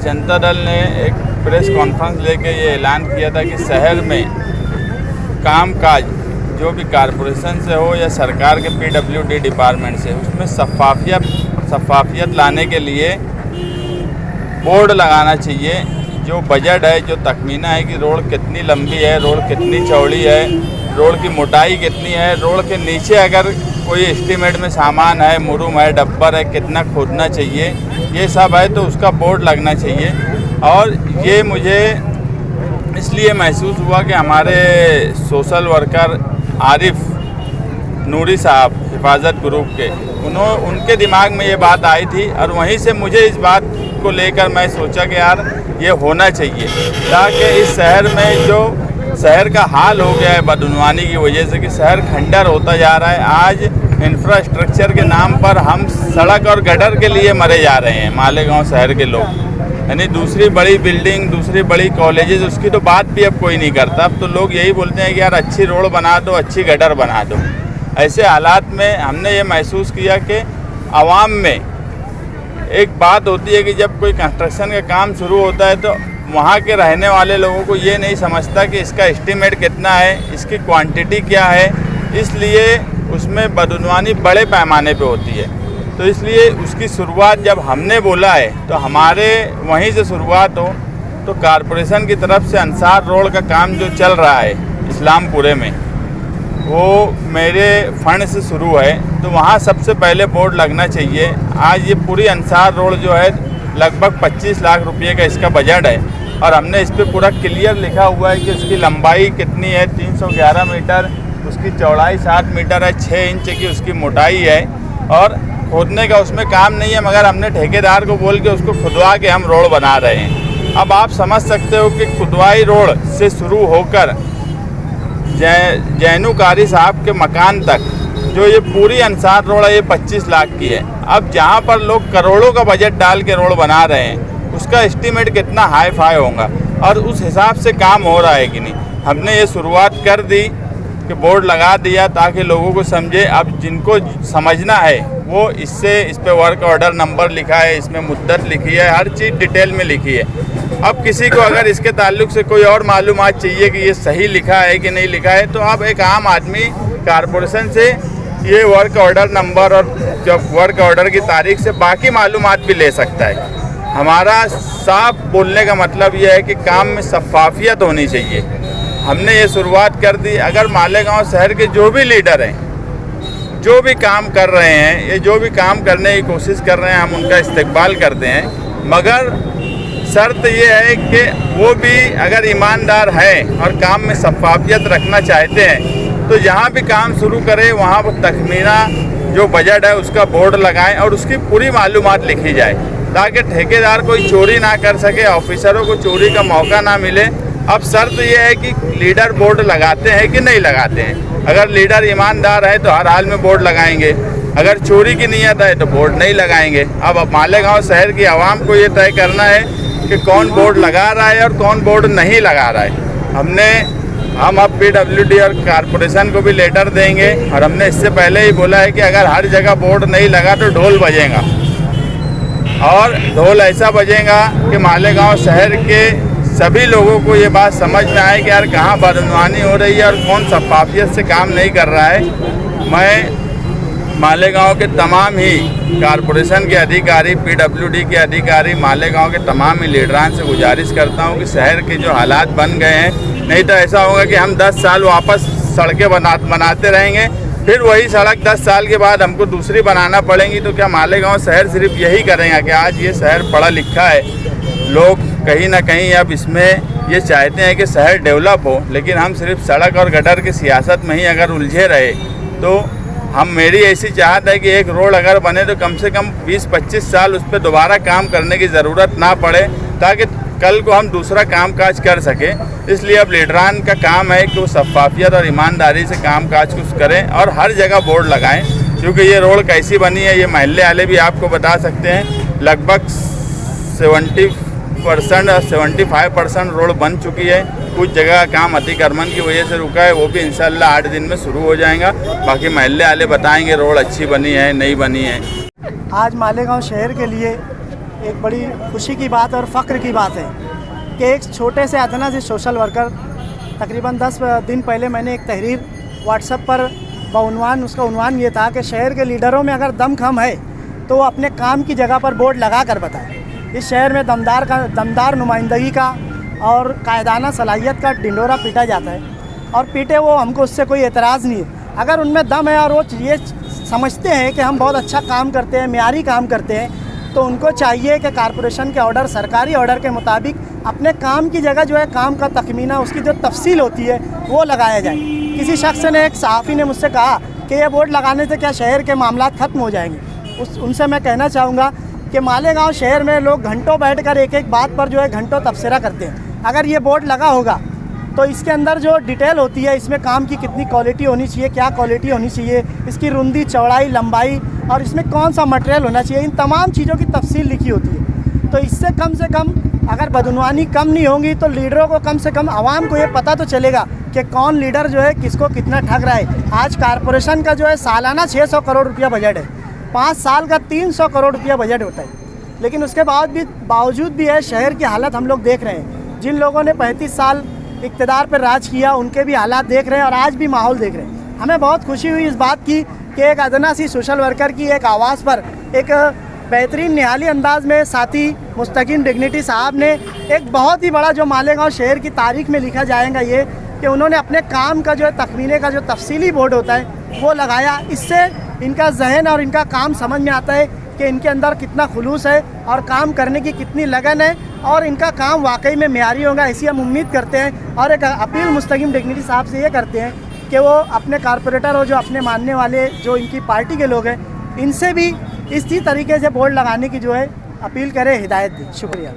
जनता दल ने एक press conference लेके ये ऐलान किया था कि शहर में कामकाज जो भी कॉरपोरेशन से हो या सरकार के पीडब्ल्यूडी डिपार्टमेंट से, उसमें शफाफियत लाने के लिए बोर्ड लगाना चाहिए। जो बजट है, जो तखमीना है कि रोड कितनी लंबी है, रोड कितनी चौड़ी है, रोड की मोटाई कितनी है, रोड के नीचे अगर कोई एस्टीमेट में सामान है, मुरुम है, डब्बर है, कितना खोदना चाहिए, ये सब है तो उसका बोर्ड लगना चाहिए। और ये मुझे इसलिए महसूस हुआ कि हमारे सोशल वर्कर आरिफ नूरी साहब हिफाजत ग्रुप के, उनके दिमाग में ये बात आई थी और वहीं से मुझे इस बात को लेकर मैं सोचा कि यार ये होना चाहिए, ताकि इस शहर में जो शहर का हाल हो गया है बदनवानी की वजह से कि शहर खंडर होता जा रहा है। आज इंफ्रास्ट्रक्चर के नाम पर हम सड़क और गटर के लिए मरे जा रहे हैं मालेगांव शहर के लोग। यानी दूसरी बड़ी बिल्डिंग, दूसरी बड़ी कॉलेजेस, उसकी तो बात भी अब कोई नहीं करता। अब तो लोग यही बोलते हैं कि यार अच्छी रोड बना दो, अच्छी गटर बना दो। ऐसे हालात में हमने ये महसूस किया कि आवाम में एक बात होती है कि जब कोई कंस्ट्रक्शन का काम शुरू होता है तो वहाँ के रहने वाले लोगों को ये नहीं समझता कि इसका एस्टीमेट कितना है, इसकी क्वांटिटी क्या है, इसलिए उसमें बदनवानी बड़े पैमाने पे होती है। तो इसलिए उसकी शुरुआत जब हमने बोला है तो हमारे वहीं से शुरुआत हो। तो कॉरपोरेशन की तरफ से अंसार रोड का काम जो चल रहा है इस्लामपुरे में, वो मेरे फंड से शुरू है, तो वहाँ सबसे पहले बोर्ड लगना चाहिए। आज ये पूरी अंसार रोड जो है लगभग 25 लाख रुपये का इसका बजट है और हमने इस पर पूरा क्लियर लिखा हुआ है कि उसकी लंबाई कितनी है, 311 मीटर, उसकी चौड़ाई 7 मीटर है, 6 इंच की उसकी मोटाई है और खोदने का उसमें काम नहीं है, मगर हमने ठेकेदार को बोल के उसको खुदवा के हम रोड बना रहे हैं। अब आप समझ सकते हो कि खुदवाई रोड से शुरू होकर जैनुकारी साहब के मकान तक जो ये पूरी अंसार रोड है, ये 25 लाख की है। अब जहाँ पर लोग करोड़ों का बजट डाल के रोड बना रहे हैं, उसका एस्टीमेट कितना हाई फाई होगा और उस हिसाब से काम हो रहा है कि नहीं। हमने ये शुरुआत कर दी कि बोर्ड लगा दिया ताकि लोगों को समझे। अब जिनको समझना है वो इस पे वर्क ऑर्डर नंबर लिखा है, इसमें मुद्दत लिखी है, हर चीज़ डिटेल में लिखी है। अब किसी को अगर इसके ताल्लुक से कोई और मालूमात चाहिए कि ये सही लिखा है कि नहीं लिखा है, तो आप एक आम आदमी कॉरपोरेशन से ये वर्क ऑर्डर नंबर और जब वर्क ऑर्डर की तारीख से बाकी मालूमात भी ले सकता है। हमारा साफ बोलने का मतलब यह है कि काम में शफाफियत होनी चाहिए। हमने ये शुरुआत कर दी। अगर मालेगांव शहर के जो भी लीडर हैं, जो भी काम कर रहे हैं, ये जो भी काम करने की कोशिश कर रहे हैं, हम उनका इस्तकबाल करते हैं, मगर शर्त ये है कि वो भी अगर ईमानदार हैं और काम में शफाफियत रखना चाहते हैं तो जहाँ भी काम शुरू करें वहाँ पर तखमीना जो बजट है उसका बोर्ड लगाएं और उसकी पूरी मालूमात लिखी जाए, ताकि ठेकेदार कोई चोरी ना कर सके, ऑफिसरों को चोरी का मौका ना मिले। अब शर्त यह है कि लीडर बोर्ड लगाते हैं कि नहीं लगाते हैं। अगर लीडर ईमानदार है तो हर हाल में बोर्ड लगाएंगे, अगर चोरी की नीयत है तो बोर्ड नहीं लगाएंगे। अब मालेगांव शहर की आवाम को ये तय करना है कि कौन बोर्ड लगा रहा है और कौन बोर्ड नहीं लगा रहा है। हम अब पीडब्ल्यूडी और कॉरपोरेशन को भी लेटर देंगे और हमने इससे पहले ही बोला है कि अगर हर जगह बोर्ड नहीं लगा तो ढोल बजेगा, और ढोल ऐसा बजेगा कि मालेगांव शहर के सभी लोगों को ये बात समझ में आए कि यार कहाँ बदनवानी हो रही है और कौन शफाफियत से काम नहीं कर रहा है। मैं मालेगांव के तमाम ही कॉरपोरेशन के अधिकारी, पीडब्ल्यूडी के अधिकारी, मालेगांव के तमाम ही लीडरान से गुजारिश करता हूं कि शहर के जो हालात बन गए हैं, नहीं तो ऐसा होगा कि हम 10 साल वापस सड़कें बनाते रहेंगे, फिर वही सड़क 10 साल के बाद हमको दूसरी बनाना पड़ेगी। तो क्या मालेगांव शहर सिर्फ यही करेगा कि आज ये शहर पढ़ा लिखा है, लोग कहीं ना कहीं अब इसमें ये चाहते हैं कि शहर डेवलप हो, लेकिन हम सिर्फ सड़क और गटर की सियासत में ही अगर उलझे रहे तो मेरी ऐसी चाहत है कि एक रोड अगर बने तो कम से कम 20-25 साल उस पर दोबारा काम करने की ज़रूरत ना पड़े, ताकि कल को हम दूसरा कामकाज कर सकें। इसलिए अब लीडरान का काम है कि वो शफाफियत और ईमानदारी से कामकाज कुछ करें और हर जगह बोर्ड लगाएं, क्योंकि ये रोड कैसी बनी है ये महल्ले वाले भी आपको बता सकते हैं। लगभग 70% और 75% रोड बन चुकी है। कुछ जगह काम अतिक्रमण की वजह से रुका है, वो भी इंशाल्लाह 8 दिन में शुरू हो जाएगा। बाकी महल्ले वाले बताएंगे रोड अच्छी बनी है नहीं बनी है। आज मालेगांव शहर के लिए एक बड़ी खुशी की बात और फ़ख्र की बात है कि एक छोटे से अदना से सोशल वर्कर, तकरीबन 10 दिन पहले मैंने एक तहरीर व्हाट्सएप पर उसका उन्वान ये था कि शहर के लीडरों में अगर दम कम है तो वो अपने काम की जगह पर बोर्ड लगा कर बताएं। इस शहर में दमदार नुमाइंदगी का और कायदाना सलाहियत का ढिंढोरा पीटा जाता है, और पीटे वो, हमको उससे कोई एतराज़ नहीं है। अगर उनमें दम है और वो ये समझते हैं कि हम बहुत अच्छा काम करते हैं, मेयारी काम करते हैं, तो उनको चाहिए कि कारपोरेशन के ऑर्डर, सरकारी ऑर्डर के मुताबिक अपने काम की जगह जो है काम का तखमीना, उसकी जो तफसील होती है वो लगाया जाए। किसी शख्स ने, एक सहाफ़ी ने मुझसे कहा कि ये बोर्ड लगाने से क्या शहर के मामला ख़त्म हो जाएंगे। उनसे मैं कहना चाहूँगा कि मालेगांव शहर में लोग घंटों बैठकर एक एक बात पर जो है घंटों तबसरा करते हैं। अगर ये बोर्ड लगा होगा तो इसके अंदर जो डिटेल होती है, इसमें काम की कितनी क्वालिटी होनी चाहिए, क्या क्वालिटी होनी चाहिए, इसकी रुंदी, चौड़ाई, लंबाई, और इसमें कौन सा मटेरियल होना चाहिए, इन तमाम चीज़ों की तफसील लिखी होती है। तो इससे कम से कम अगर बदउनवानी कम नहीं होंगी तो लीडरों को कम से कम आवाम को ये पता तो चलेगा कि कौन लीडर जो है किसको कितना ठग रहा है। आज कारपोरेशन का जो है सालाना 600 करोड़ रुपया बजट है, 5 साल का 300 करोड़ रुपया बजट होता है, लेकिन उसके बावजूद भी है शहर की हालत हम लोग देख रहे हैं। जिन लोगों ने 35 साल इक़्तिदार पर राज किया उनके भी हालात देख रहे हैं और आज भी माहौल देख रहे हैं। हमें बहुत खुशी हुई इस बात की कि एक अदना सी सोशल वर्कर की एक आवाज़ पर एक बेहतरीन निहाली अंदाज में साथी मुस्तकीम डिग्निटी साहब ने एक बहुत ही बड़ा जो मालेगांव शहर की तारीख में लिखा जाएगा ये कि उन्होंने अपने काम का जो है तखमीने का जो तफसीली बोर्ड होता है वो लगाया। इससे इनका जहन और इनका काम समझ में आता है कि इनके अंदर कितना खुलूस है और काम करने की कितनी लगन है, और इनका काम वाकई में मेयारी होगा, ऐसी हम उम्मीद करते हैं। और एक अपील मुस्तकीम डिग्निटी साहब से ये करते हैं कि वो अपने कारपोरेटर और जो अपने मानने वाले जो इनकी पार्टी के लोग हैं, इनसे भी इसी तरीके से बोर्ड लगाने की जो है अपील करें, हिदायत दें। शुक्रिया।